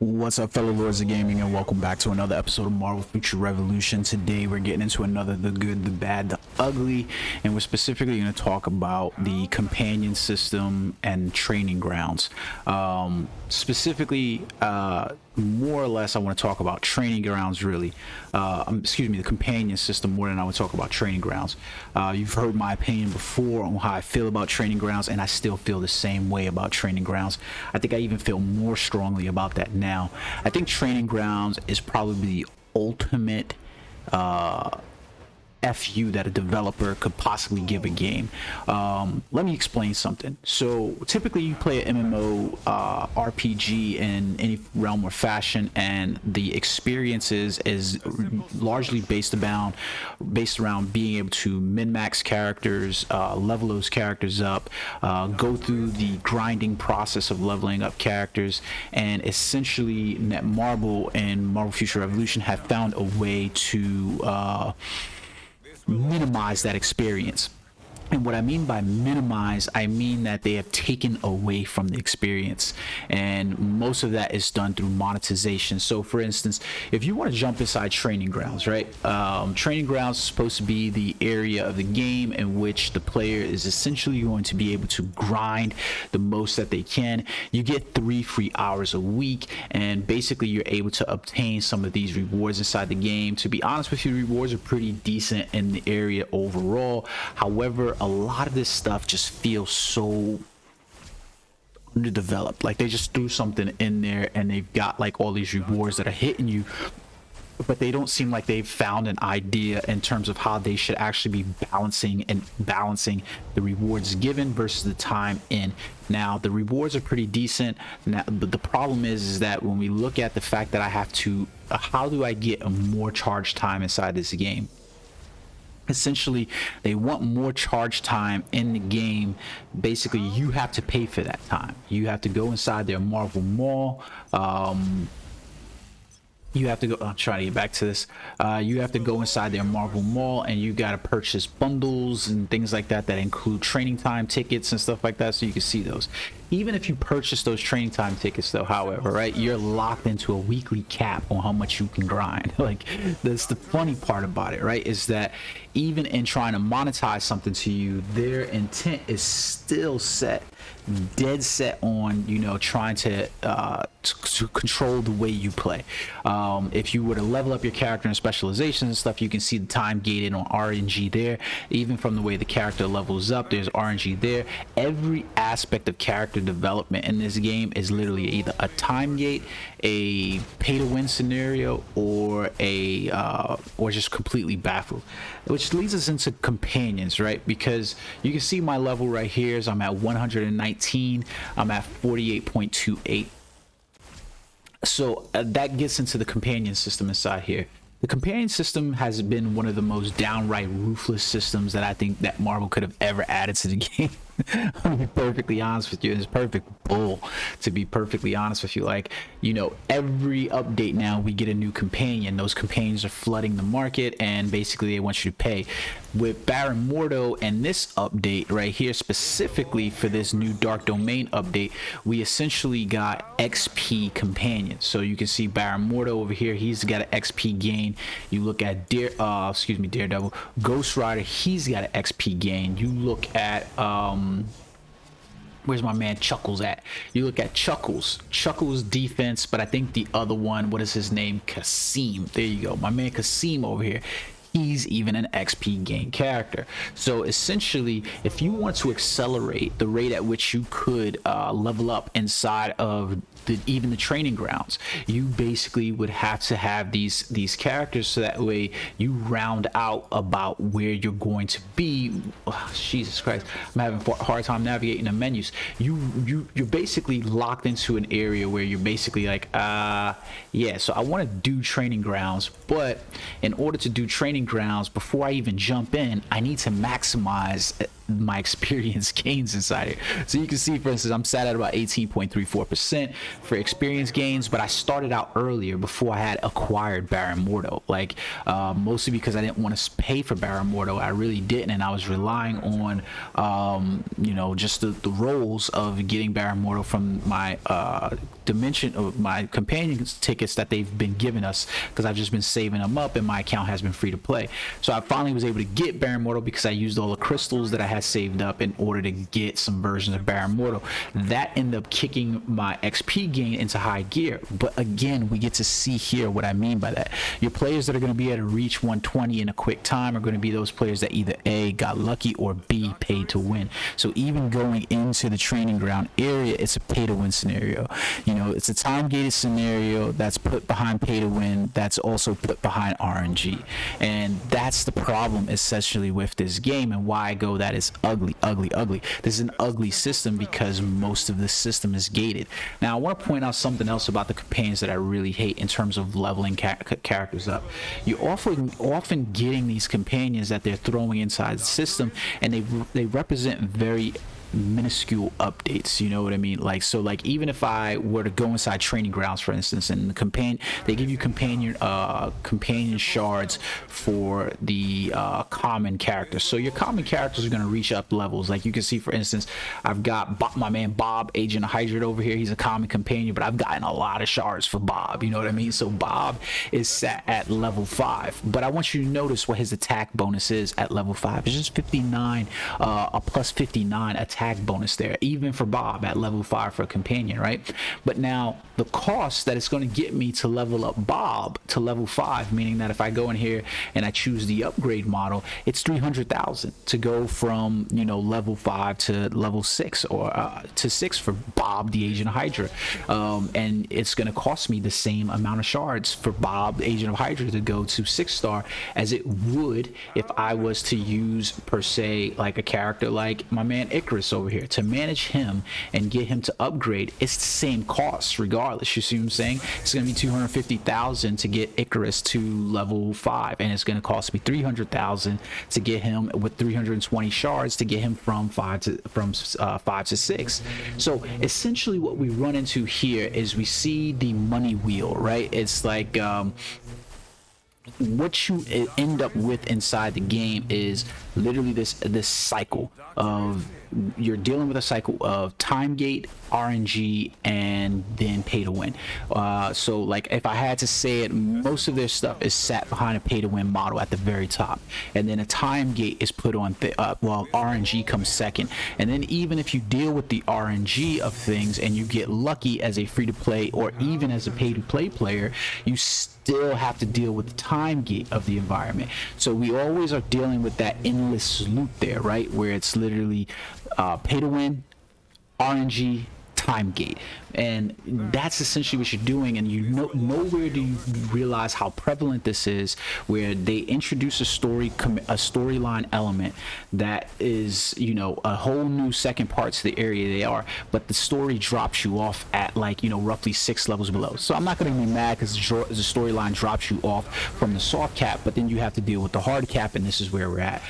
What's up, fellow lords of gaming, and welcome back to another episode of Marvel Future Revolution. Today we're getting into another the good, the bad, the ugly, and we're specifically going to talk about the companion system and training grounds. Specifically, more or less I want to talk about training grounds, really. Excuse me, the companion system more than I would talk about training grounds. You've heard my opinion before on how I feel about training grounds, and I still feel the same way about training grounds. I think I even feel more strongly about that now. I think training grounds is probably the ultimate FU that a developer could possibly give a game. Let me explain something. So typically you play an MMO RPG in any realm or fashion, and the experiences is largely based around being able to min-max characters, level those characters up, go through the grinding process of leveling up characters, and essentially Marvel and Marvel Future Revolution have found a way to minimize that experience. And what I mean by minimize, I mean that they have taken away from the experience, and most of that is done through monetization. So for instance, if you want to jump inside training grounds, right? Training grounds is supposed to be the area of the game in which the player is essentially going to be able to grind the most that they can. You get 3 free hours a week, and basically you're able to obtain some of these rewards inside the game. To be honest with you, rewards are pretty decent in the area overall. However, a lot of this stuff just feels so underdeveloped. Like they just threw something in there and they've got like all these rewards that are hitting you, but they don't seem like they've found an idea in terms of how they should actually be balancing the rewards given versus the time in. Now the rewards are pretty decent now, but the problem is that when we look at the fact that I have to how do I get a more charge time inside this game? Essentially, they want more charge time in the game. Basically, you have to pay for that time. You have to go inside their Marvel Mall. You have to go. I'm trying to get back to this. You have to go inside their Marvel Mall, and you got to purchase bundles and things like that that include training time tickets and stuff like that, so you can see those. Even if you purchase those training time tickets, though, however, right, you're locked into a weekly cap on how much you can grind. Like, that's the funny part about it, right, is that even in trying to monetize something to you, their intent is still dead set on, you know, trying to control the way you play. If you were to level up your character and specializations and stuff, you can see the time gated on RNG there. Even from the way the character levels up, there's RNG there. Every aspect of character development in this game is literally either a time gate, a pay to win scenario, or just completely baffled. Which leads us into companions, right? Because you can see my level right here is I'm at 119. I'm at 48.28. So that gets into the companion system inside here. The companion system has been one of the most downright ruthless systems that I think that Marvel could have ever added to the game. I'm be perfectly honest with you. It's perfect bull, to be perfectly honest with you. Like, you know, every update now we get a new companion. Those companions are flooding the market, and basically they want you to pay. With Baron Mordo and this update right here, specifically for this new Dark Domain update, we essentially got XP companions. So you can see Baron Mordo over here, he's got an XP gain. You look at Daredevil, Ghost Rider, he's got an XP gain. You look at where's my man Chuckles at? You look at Chuckles defense, but I think the other one, what is his name? Kasim. There you go, my man Kasim over here. He's even an XP gain character. So essentially, if you want to accelerate the rate at which you could level up inside of even the training grounds, you basically would have to have these characters, so that way you round out about where you're going to be. Oh, Jesus Christ, I'm having a hard time navigating the menus. You're basically locked into an area where you're basically like, yeah, so I want to do training grounds, but in order to do training grounds, before I even jump in, I need to maximize my experience gains inside here. So you can see, for instance, I'm sat at about 18.34% for experience gains, but I started out earlier before I had acquired Baron Mordo, like mostly because I didn't want to pay for Baron Mordo. I really didn't, and I was relying on you know, just the rolls of getting Baron Mordo from my dimension of my companion tickets that they've been giving us, because I've just been saving them up and my account has been free to play. So I finally was able to get Baron Mordo because I used all the crystals that I had saved up in order to get some versions of Baron Mordo. That ended up kicking my XP gain into high gear. But again, we get to see here what I mean by that. Your players that are going to be able to reach 120 in a quick time are going to be those players that either A, got lucky, or B, paid to win. So even going into the training ground area, it's a pay to win scenario. You know, it's a time gated scenario that's put behind pay to win, that's also put behind RNG. And that's the problem essentially with this game, and why I go that is ugly. This is an ugly system because most of the system is gated. Now I want to point out something else about the companions that I really hate in terms of leveling characters up. You're often getting these companions that they're throwing inside the system, and they represent very minuscule updates, you know what I mean? Like, so like even if I were to go inside training grounds, for instance, and the companion, they give you companion shards for the common characters. So your common characters are going to reach up levels. Like you can see, for instance, I've got my man Bob, Agent of Hydra over here. He's a common companion, but I've gotten a lot of shards for Bob, you know what I mean? So Bob is set at level 5, but I want you to notice what his attack bonus is at level 5. It's just 59, a plus 59 attack bonus there, even for Bob at level 5 for a companion, right? But now the cost that it's going to get me to level up Bob to level 5, meaning that if I go in here and I choose the upgrade model, it's 300,000 to go from, you know, level 5 to level 6, or to 6 for Bob the Agent of Hydra, and it's going to cost me the same amount of shards for Bob the Agent of Hydra to go to 6-star as it would if I was to use, per se, like a character like my man Icarus over here. To manage him and get him to upgrade, it's the same cost regardless. You see what I'm saying? It's going to be 250,000 to get Icarus to level 5, and it's going to cost me 300,000 to get him with 320 shards to get him from 5 to 6. So essentially what we run into here is we see the money wheel, right? It's like what you end up with inside the game is literally this cycle of, you're dealing with a cycle of time gate, RNG, and then pay to win. So like if I had to say it, most of their stuff is sat behind a pay to win model at the very top, and then a time gate is put on well, RNG comes second. And then even if you deal with the RNG of things and you get lucky as a free to play or even as a pay to play player, you still have to deal with the time gate of the environment. So we always are dealing with that endless loop there, right, where it's literally pay to win, RNG, time gate, and that's essentially what you're doing. And you know, nowhere do you realize how prevalent this is, where they introduce a storyline element that is, you know, a whole new second part to the area they are, but the story drops you off at, like, you know, roughly 6 levels below. So I'm not going to be mad because the storyline drops you off from the soft cap, but then you have to deal with the hard cap, and this is where we're at.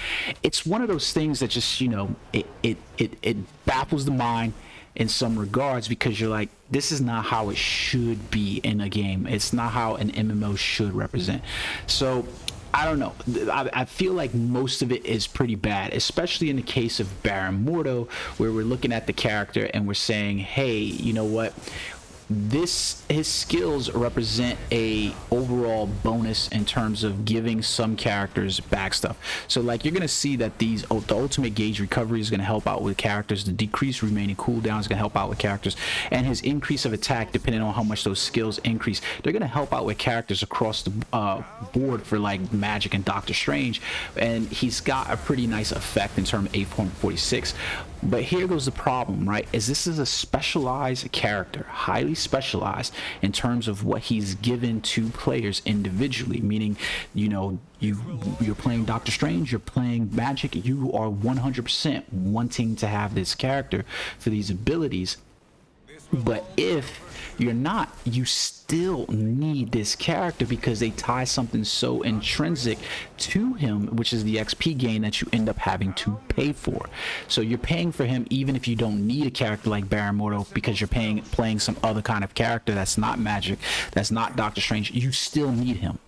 It's one of those things that just, you know, it baffles the mind in some regards, because you're like, this is not how it should be in a game. It's not how an MMO should represent. So I don't know. I feel like most of it is pretty bad, especially in the case of Baron Mordo, where we're looking at the character and we're saying, hey, you know what? His skills represent a overall bonus in terms of giving some characters back stuff. So like, you're gonna see that the ultimate gauge recovery is gonna help out with characters, the decreased remaining cooldown is gonna help out with characters, and his increase of attack, depending on how much those skills increase, they're gonna help out with characters across the board for like Magic and Doctor Strange. And he's got a pretty nice effect in terms of 8.46. But here goes the problem, right? Is this is a specialized character, highly specialized in terms of what he's given to players individually, meaning, you know, you're playing Doctor Strange, you're playing Magic, you are 100% wanting to have this character for these abilities. But if you're not, you still need this character because they tie something so intrinsic to him, which is the XP gain that you end up having to pay for. So you're paying for him even if you don't need a character like Baron Mordo, because you're playing some other kind of character that's not magic, that's not Doctor Strange. You still need him.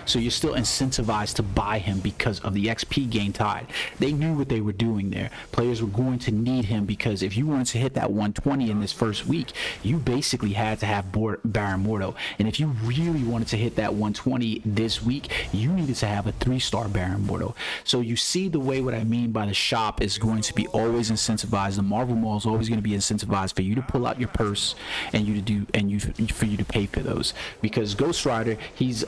So you're still incentivized to buy him because of the XP gain tied. They knew what they were doing there. Players were going to need him because if you wanted to hit that 120 in this first week, you basically had to have Baron Mordo. And if you really wanted to hit that 120 this week, you needed to have a 3-star Baron Mordo. So you see the way what I mean by the shop is going to be always incentivized. The Marvel Mall is always going to be incentivized for you to pull out your purse and for you to pay for those. Because Ghost Rider, he's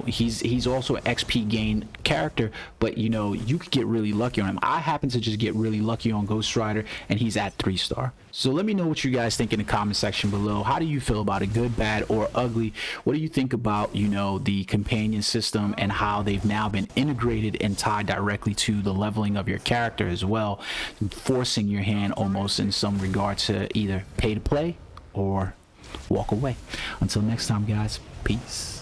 he's also an XP gain character, but you could get really lucky on him. I happen to just get really lucky on Ghost Rider, and he's at 3-star. So let me know what you guys think in the comment section below. How do you feel about it? Good, bad, or ugly? What do you think about the companion system and how they've now been integrated and tied directly to the leveling of your character as well, forcing your hand almost in some regard to either pay to play or walk away? Until next time, guys, peace.